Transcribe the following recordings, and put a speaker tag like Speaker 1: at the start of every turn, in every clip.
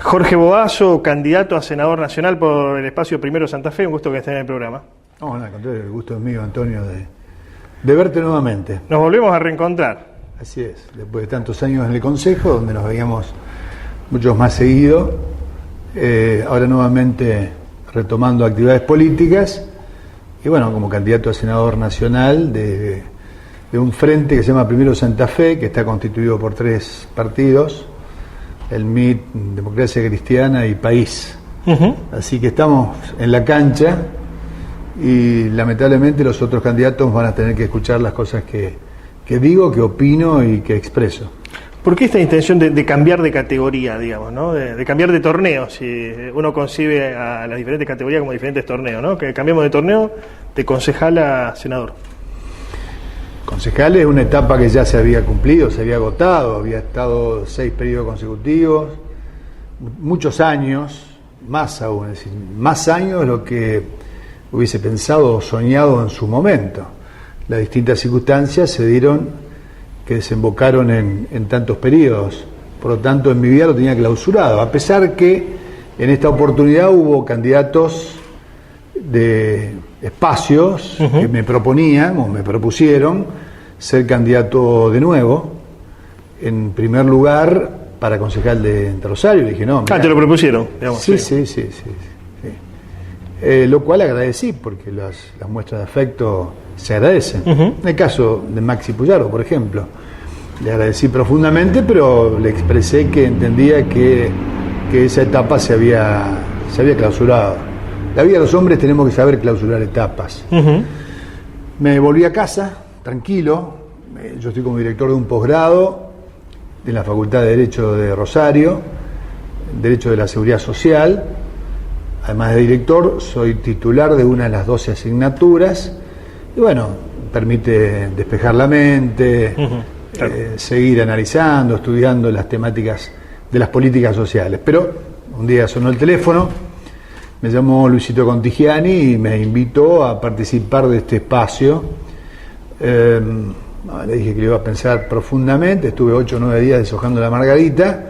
Speaker 1: Jorge Boazo, candidato a senador nacional por el espacio Primero Santa Fe, un gusto que esté en el programa.
Speaker 2: No, al contrario, el gusto es mío, Antonio, de verte nuevamente.
Speaker 1: Nos volvemos a reencontrar.
Speaker 2: Así es, después de tantos años en el Consejo, donde nos veíamos muchos más seguido, ahora nuevamente retomando actividades políticas, y bueno, como candidato a senador nacional de un frente que se llama Primero Santa Fe, que está constituido por 3 partidos, el MIT, Democracia Cristiana y País. Así que estamos en la cancha y lamentablemente los otros candidatos van a tener que escuchar las cosas que digo, que opino y que expreso.
Speaker 1: ¿Por qué esta intención de cambiar de categoría, digamos, ¿no? De cambiar de torneo? Si uno concibe a las diferentes categorías como diferentes torneos, ¿no? Que cambiamos de torneo de concejal a senador.
Speaker 2: Concejal es una etapa que ya se había cumplido, se había agotado, había estado 6 periodos consecutivos, muchos años, más aún, es decir, más años de lo que hubiese pensado o soñado en su momento. Las distintas circunstancias se dieron que desembocaron en tantos periodos, por lo tanto en mi vida lo tenía clausurado, a pesar que en esta oportunidad hubo candidatos de espacios que me proponían o me propusieron ser candidato de nuevo, en primer lugar para concejal de Rosario. Le dije, no, mirá.
Speaker 1: Te lo propusieron, digamos.
Speaker 2: Sí. Lo cual agradecí, porque las muestras de afecto se agradecen. En el caso de Maxi Puyaro, por ejemplo, le agradecí profundamente, pero le expresé que entendía que esa etapa se había clausurado. La vida de los hombres tenemos que saber clausurar etapas. Me volví a casa, tranquilo. Yo estoy como director de un posgrado de la Facultad de Derecho de Rosario, Derecho de la Seguridad Social. Además de director, soy titular de una de las 12 asignaturas. Y bueno, permite despejar la mente, seguir analizando, estudiando las temáticas de las políticas sociales. Pero un día sonó el teléfono, me llamó Luisito Contigiani y me invitó a participar de este espacio. Le dije que lo iba a pensar profundamente, estuve 8 o 9 días deshojando la margarita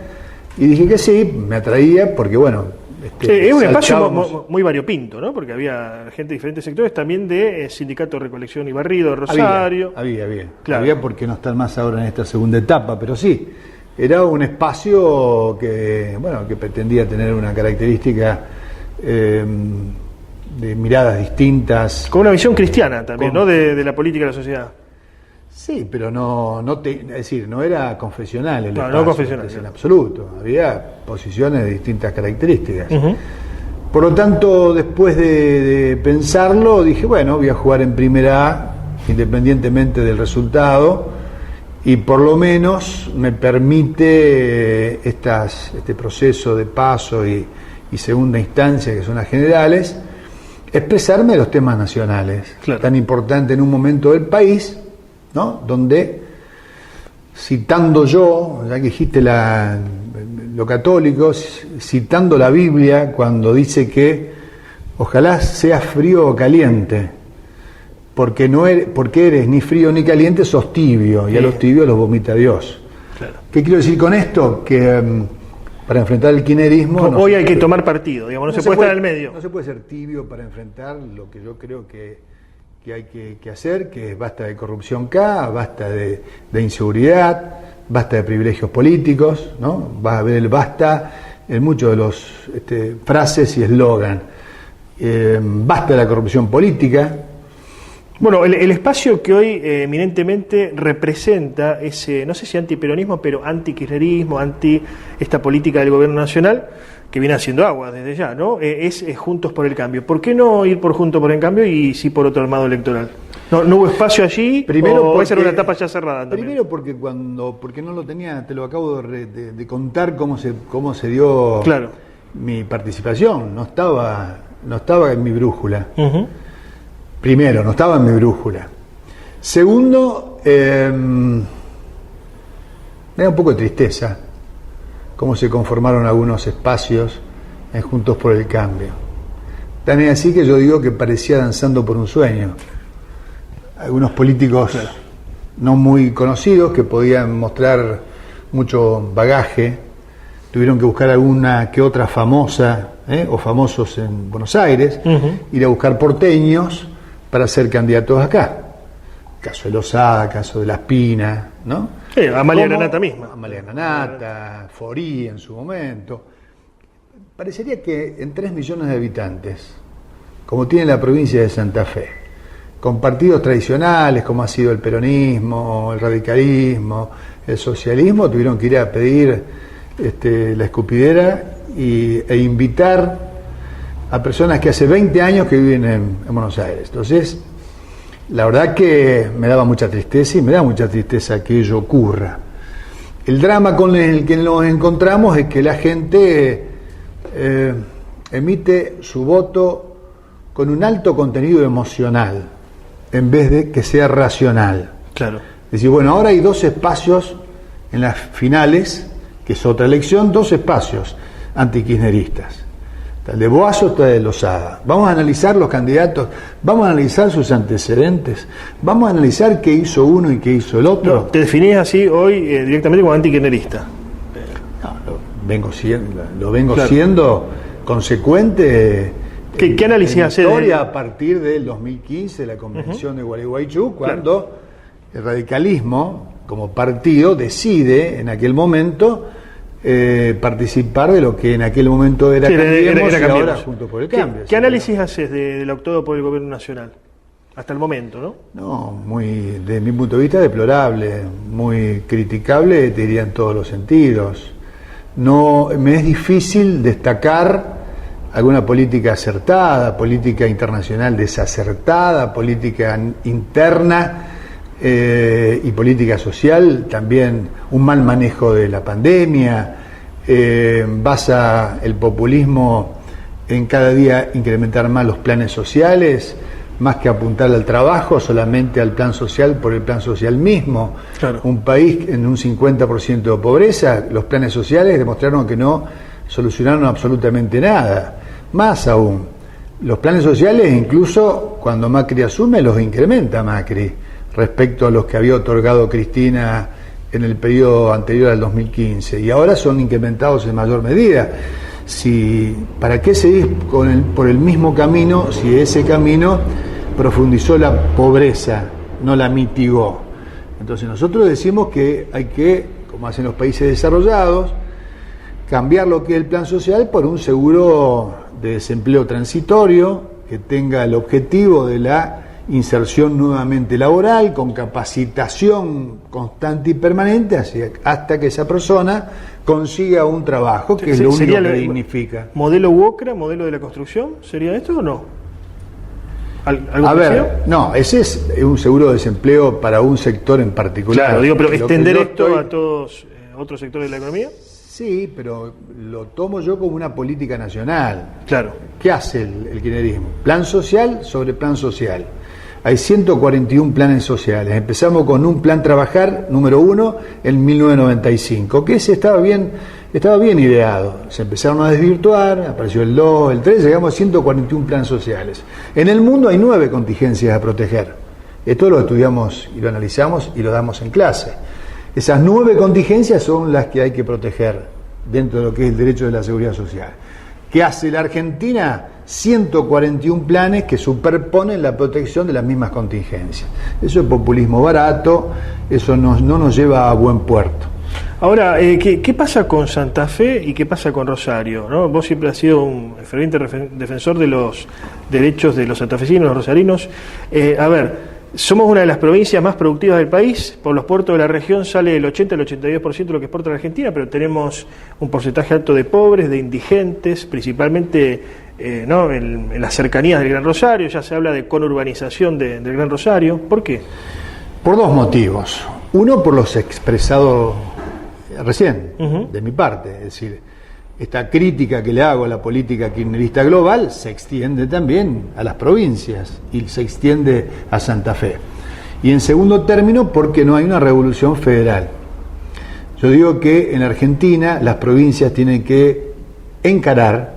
Speaker 2: y dije que sí, me atraía porque bueno...
Speaker 1: es un espacio muy variopinto, ¿no? Porque había gente de diferentes sectores, también de Sindicato de Recolección y Barrido de Rosario.
Speaker 2: Había.
Speaker 1: Claro.
Speaker 2: Había, porque no están más ahora en esta segunda etapa, pero sí, era un espacio que pretendía tener una característica de miradas distintas.
Speaker 1: Con una visión cristiana también, ¿no? De la política de la sociedad.
Speaker 2: Sí, pero es decir, no era confesional el espacio,
Speaker 1: no confesional,
Speaker 2: en absoluto. Había posiciones de distintas características. Por lo tanto, después de pensarlo, dije, bueno, voy a jugar en Primera A, independientemente del resultado, y por lo menos me permite este proceso de paso y segunda instancia, que son las generales, expresarme de los temas nacionales, tan importante en un momento del país, ¿no? Donde, citando yo, ya que dijiste lo católico, citando la Biblia, cuando dice que ojalá seas frío o caliente, porque eres ni frío ni caliente, sos tibio, y a los tibios los vomita Dios.
Speaker 1: Claro.
Speaker 2: ¿Qué quiero decir con esto? Que para enfrentar el kirchnerismo...
Speaker 1: Hoy hay que tomar partido, digamos, no se puede estar en el medio.
Speaker 2: No se puede ser tibio para enfrentar lo que yo creo que hay que hacer, que es basta de corrupción acá, basta de inseguridad, basta de privilegios políticos, ¿no? Va a haber el basta en muchos de los frases y eslogan. Basta de la corrupción política.
Speaker 1: Bueno, el espacio que hoy eminentemente representa ese, no sé si antiperonismo, pero antikirchnerismo, anti esta política del gobierno nacional, que viene haciendo agua desde ya, ¿no? Es Juntos por el Cambio. ¿Por qué no ir por Juntos por el Cambio y sí por otro armado electoral? ¿No hubo espacio allí?
Speaker 2: Primero,
Speaker 1: ¿O esa era una etapa ya cerrada también?
Speaker 2: Primero porque no lo tenía, te lo acabo de contar cómo se dio mi participación. No estaba en mi brújula. Primero, no estaba en mi brújula. Segundo, me da un poco de tristeza cómo se conformaron algunos espacios en Juntos por el Cambio. Tan es así que yo digo que parecía danzando por un sueño. Algunos políticos no muy conocidos que podían mostrar mucho bagaje tuvieron que buscar alguna que otra famosa o famosos en Buenos Aires, ir a buscar porteños para ser candidatos acá. Caso de Lozada, caso de La Espina, ¿no?
Speaker 1: Sí, Amalia Granata misma.
Speaker 2: Amalia Granata, Forí en su momento. Parecería que en 3 millones de habitantes, como tiene la provincia de Santa Fe, con partidos tradicionales como ha sido el peronismo, el radicalismo, el socialismo, tuvieron que ir a pedir la escupidera e invitar a personas que hace 20 años que viven en Buenos Aires. Entonces, la verdad que me daba mucha tristeza y me da mucha tristeza que ello ocurra. El drama con el que nos encontramos es que la gente emite su voto con un alto contenido emocional en vez de que sea racional.
Speaker 1: Claro.
Speaker 2: Es decir, bueno, ahora hay 2 espacios en las finales, que es otra elección, 2 espacios antikirchneristas. Está el de Boazo, está el de Lozada. Vamos a analizar los candidatos, vamos a analizar sus antecedentes, vamos a analizar qué hizo uno y qué hizo el otro.
Speaker 1: No, te definís así hoy directamente como antikirchnerista.
Speaker 2: Lo vengo siendo consecuente.
Speaker 1: ¿Qué análisis hace
Speaker 2: historia a partir del 2015, la convención de Gualeguaychú, cuando el radicalismo como partido decide en aquel momento participar de lo que en aquel momento era Cambiemos y ahora Juntos por el Cambio.
Speaker 1: ¿Qué análisis haces del optado por el gobierno nacional? Hasta el momento, ¿no?
Speaker 2: No, desde mi punto de vista deplorable, muy criticable, te diría en todos los sentidos. No, me es difícil destacar alguna política acertada, política internacional desacertada, política interna y política social, también un mal manejo de la pandemia, basa el populismo en cada día incrementar más los planes sociales, más que apuntar al trabajo, solamente al plan social por el plan social mismo.
Speaker 1: Claro.
Speaker 2: Un país en un 50% de pobreza, los planes sociales demostraron que no solucionaron absolutamente nada. Más aún, los planes sociales, incluso cuando Macri asume, los incrementa Macri respecto a los que había otorgado Cristina en el periodo anterior al 2015, y ahora son incrementados en mayor medida. ¿Para qué seguir por el mismo camino si ese camino profundizó la pobreza, no la mitigó? Entonces nosotros decimos que hay que, como hacen los países desarrollados, cambiar lo que es el plan social por un seguro de desempleo transitorio que tenga el objetivo de la inserción nuevamente laboral, con capacitación constante y permanente hasta que esa persona consiga un trabajo, que es lo único que dignifica.
Speaker 1: ¿Modelo UOCRA, modelo de la construcción? ¿Sería esto o no?
Speaker 2: A ver, no, ese es un seguro de desempleo para un sector en particular.
Speaker 1: Claro, digo, pero extender esto a todos otros sectores de la economía.
Speaker 2: Sí, pero lo tomo yo como una política nacional.
Speaker 1: Claro.
Speaker 2: ¿Qué hace el kirchnerismo? Plan social sobre plan social. Hay 141 planes sociales. Empezamos con un plan trabajar número 1 en 1995, que ese estaba bien ideado. Se empezaron a desvirtuar, apareció el 2, el 3, llegamos a 141 planes sociales. En el mundo hay 9 contingencias a proteger. Esto lo estudiamos y lo analizamos y lo damos en clase. Esas 9 contingencias son las que hay que proteger dentro de lo que es el derecho de la seguridad social. ¿Qué hace la Argentina? 141 planes que superponen la protección de las mismas contingencias. Eso es populismo barato, eso no nos lleva a buen puerto.
Speaker 1: Ahora, ¿qué pasa con Santa Fe y qué pasa con Rosario? ¿No? Vos siempre has sido un ferviente defensor de los derechos de los santafesinos, los rosarinos. A ver, somos una de las provincias más productivas del país. Por los puertos de la región sale el 80 al 82% de lo que exporta la Argentina, pero tenemos un porcentaje alto de pobres, de indigentes, principalmente en las cercanías del Gran Rosario. Ya se habla de conurbanización del Gran Rosario. ¿Por qué?
Speaker 2: Por 2 motivos. Uno, por los expresados recién, de mi parte. Es decir, esta crítica que le hago a la política kirchnerista global se extiende también a las provincias y se extiende a Santa Fe. Y en segundo término, porque no hay una revolución federal. Yo digo que en Argentina las provincias tienen que encarar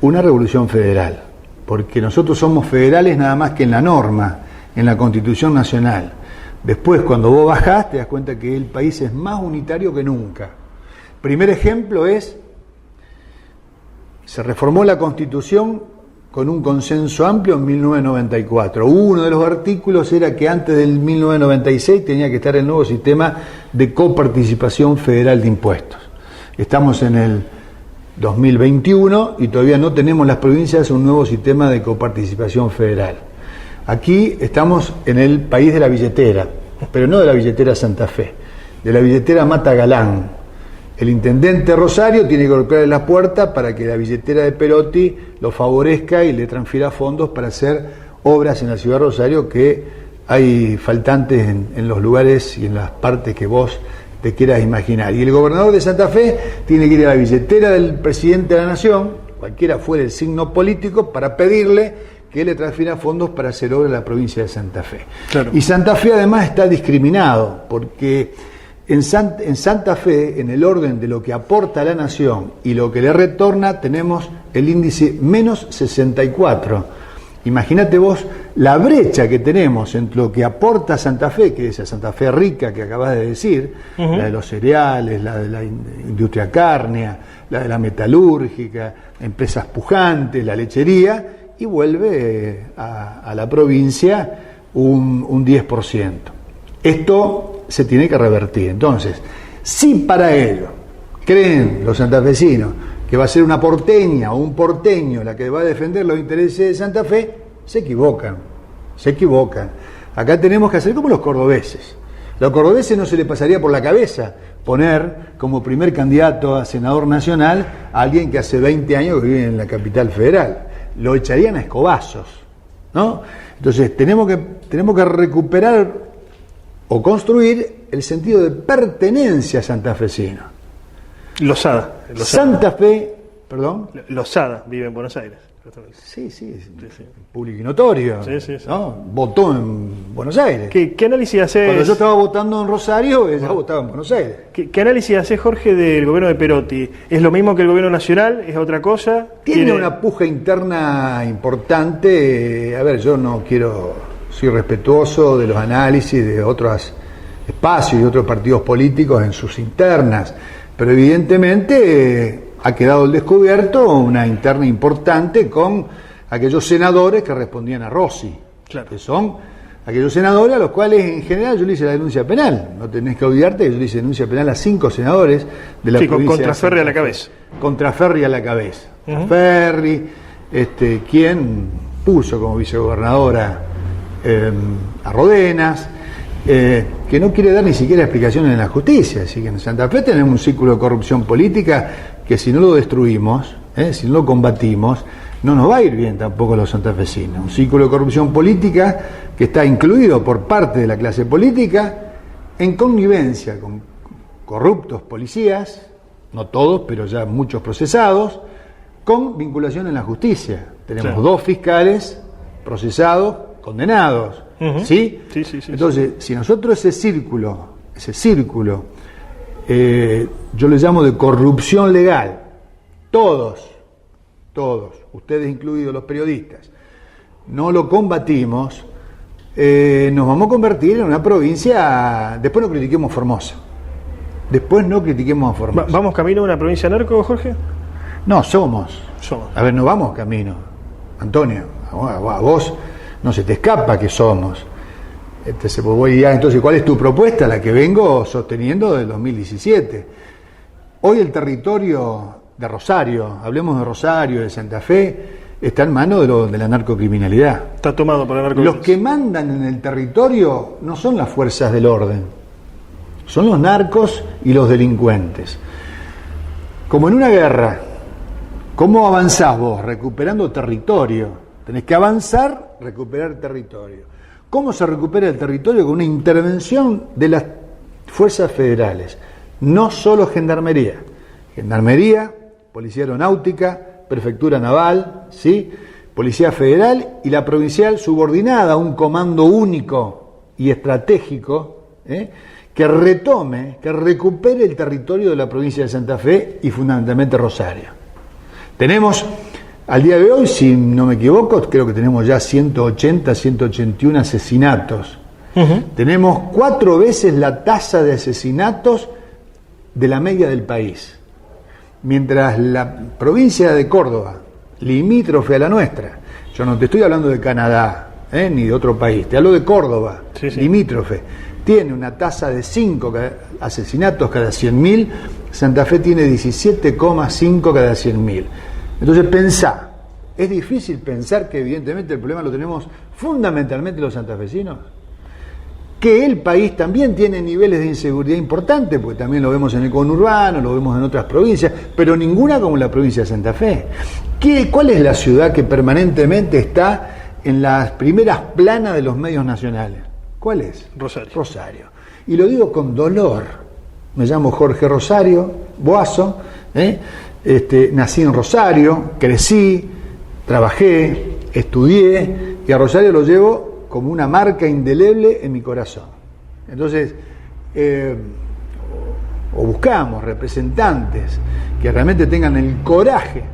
Speaker 2: una revolución federal, porque nosotros somos federales nada más que en la norma, en la Constitución Nacional. Después, cuando vos bajás, te das cuenta que el país es más unitario que nunca. Primer ejemplo es, se reformó la Constitución con un consenso amplio en 1994. Uno de los artículos era que antes del 1996 tenía que estar el nuevo sistema de coparticipación federal de impuestos. Estamos en el 2021 y todavía no tenemos las provincias un nuevo sistema de coparticipación federal. Aquí estamos en el país de la billetera, pero no de la billetera Santa Fe, de la billetera Mata Galán. El intendente Rosario tiene que golpearle la puerta para que la billetera de Perotti lo favorezca y le transfiera fondos para hacer obras en la ciudad de Rosario, que hay faltantes en los lugares y en las partes que vos te quieras imaginar. Y el gobernador de Santa Fe tiene que ir a la billetera del presidente de la Nación, cualquiera fuera el signo político, para pedirle que le transfiera fondos para hacer obra en la provincia de Santa Fe. Claro. Y Santa Fe además está discriminado, porque en Santa Fe, en el orden de lo que aporta a la Nación y lo que le retorna, tenemos el índice menos 64. Imagínate vos la brecha que tenemos entre lo que aporta Santa Fe, que es esa Santa Fe rica que acabas de decir, la de los cereales, la de la industria cárnea, la de la metalúrgica, empresas pujantes, la lechería, y vuelve a la provincia un 10%. Esto se tiene que revertir. Entonces, si para ello creen los santafesinos que va a ser una porteña o un porteño la que va a defender los intereses de Santa Fe, se equivocan. Acá tenemos que hacer como los cordobeses. A los cordobeses no se les pasaría por la cabeza poner como primer candidato a senador nacional a alguien que hace 20 años que vive en la capital federal. Lo echarían a escobazos, ¿no? Entonces tenemos que recuperar o construir el sentido de pertenencia santafesino.
Speaker 1: Losada.
Speaker 2: Santa Fe, perdón.
Speaker 1: Losada vive en Buenos Aires.
Speaker 2: Sí, público y notorio. Sí. ¿No? Votó en Buenos Aires.
Speaker 1: ¿Qué análisis haces?
Speaker 2: Cuando yo estaba votando en Rosario, ella votaba en Buenos Aires.
Speaker 1: ¿Qué análisis haces, Jorge, del gobierno de Perotti? ¿Es lo mismo que el gobierno nacional? ¿Es otra cosa?
Speaker 2: Tiene una puja interna importante. A ver, yo soy respetuoso de los análisis de otros espacios y otros partidos políticos en sus internas, pero evidentemente ha quedado al descubierto una interna importante con aquellos senadores que respondían a Rossi, claro, que son aquellos senadores a los cuales en general yo le hice la denuncia penal. No tenés que olvidarte que yo le hice denuncia penal a 5 senadores de la provincia.
Speaker 1: Contra Ferri a la cabeza.
Speaker 2: Contra Ferri a la cabeza. Ferri, quien puso como vicegobernadora a Rodenas, que no quiere dar ni siquiera explicaciones en la justicia. Así que en Santa Fe tenemos un círculo de corrupción política que si no lo destruimos, si no lo combatimos, no nos va a ir bien tampoco a los santafesinos. Un círculo de corrupción política que está incluido por parte de la clase política en connivencia con corruptos policías, no todos, pero ya muchos procesados, con vinculación en la justicia. Tenemos 2 fiscales procesados, condenados. ¿Sí? Sí. Entonces, si nosotros ese círculo, yo le llamo de corrupción legal, todos, ustedes incluidos los periodistas, no lo combatimos, nos vamos a convertir en una provincia. Después no critiquemos Formosa.
Speaker 1: ¿Vamos camino a una provincia narco, Jorge?
Speaker 2: No, somos. A ver, no vamos camino. Antonio, a vos no se te escapa que somos. Entonces, ¿cuál es tu propuesta? La que vengo sosteniendo del 2017. Hoy el territorio de Rosario, hablemos de Rosario, de Santa Fe, está en manos de la narcocriminalidad.
Speaker 1: Está tomado por la narcocriminalidad.
Speaker 2: Los que mandan en el territorio no son las fuerzas del orden, son los narcos y los delincuentes. Como en una guerra, ¿cómo avanzás vos? Recuperando territorio. Tenés que avanzar, recuperar territorio. ¿Cómo se recupera el territorio? Con una intervención de las fuerzas federales. No solo gendarmería. Gendarmería, policía aeronáutica, prefectura naval, ¿sí? Policía federal y la provincial subordinada a un comando único y estratégico, que recupere el territorio de la provincia de Santa Fe y fundamentalmente Rosario. Tenemos, al día de hoy, si no me equivoco, creo que tenemos ya 181 asesinatos. Tenemos 4 veces la tasa de asesinatos de la media del país. Mientras la provincia de Córdoba, limítrofe a la nuestra, yo no te estoy hablando de Canadá, ni de otro país, te hablo de Córdoba, sí. Limítrofe, tiene una tasa de 5 asesinatos cada 100.000, Santa Fe tiene 17,5 cada 100.000. Entonces pensá, es difícil pensar que evidentemente el problema lo tenemos fundamentalmente los santafesinos, que el país también tiene niveles de inseguridad importantes, porque también lo vemos en el conurbano, lo vemos en otras provincias, pero ninguna como la provincia de Santa Fe. ¿Cuál es la ciudad que permanentemente está en las primeras planas de los medios nacionales? ¿Cuál es?
Speaker 1: Rosario.
Speaker 2: Rosario. Y lo digo con dolor. Me llamo Jorge Rosario Boazo, nací en Rosario, crecí, trabajé, estudié, y a Rosario lo llevo como una marca indeleble en mi corazón. Entonces, o buscamos representantes que realmente tengan el coraje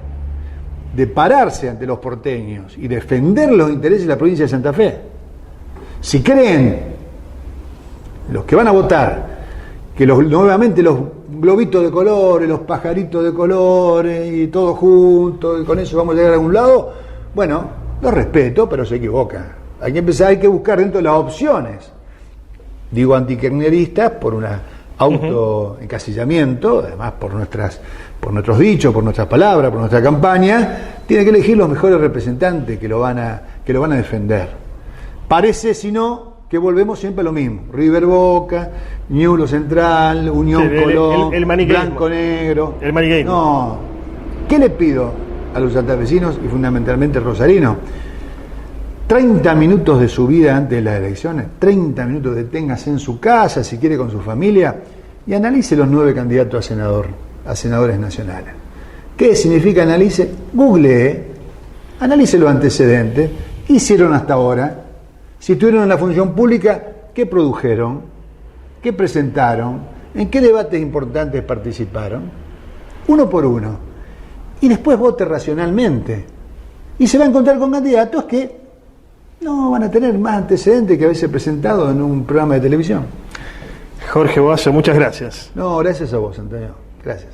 Speaker 2: de pararse ante los porteños y defender los intereses de la provincia de Santa Fe. Si creen, los que van a votar, que nuevamente los globitos de colores, los pajaritos de colores y todo junto, y con eso vamos a llegar a algún lado, bueno, los respeto, pero se equivocan. Hay que empezar, hay que buscar dentro de las opciones, digo antikirchneristas, por un autoencasillamiento, además por nuestros dichos, por nuestras palabras, por nuestra campaña, tiene que elegir los mejores representantes que lo van a defender. Parece, si no, que volvemos siempre a lo mismo: River Boca, Ñulo Central, Unión Colón, Blanco Negro.
Speaker 1: El maniqueísmo.
Speaker 2: No, ¿qué le pido a los santafesinos y fundamentalmente rosarinos? 30 minutos de su vida antes de las elecciones, 30 minutos deténgase en su casa, si quiere con su familia, y analice los 9 candidatos a senadores nacionales. ¿Qué significa analice? Googlee, analice los antecedentes, ¿qué hicieron hasta ahora? Si estuvieron en la función pública, ¿qué produjeron? ¿Qué presentaron? ¿En qué debates importantes participaron? Uno por uno. Y después vote racionalmente. Y se va a encontrar con candidatos que no van a tener más antecedentes que haberse presentado en un programa de televisión.
Speaker 1: Jorge Boazo, muchas gracias.
Speaker 2: No, gracias a vos, Antonio. Gracias.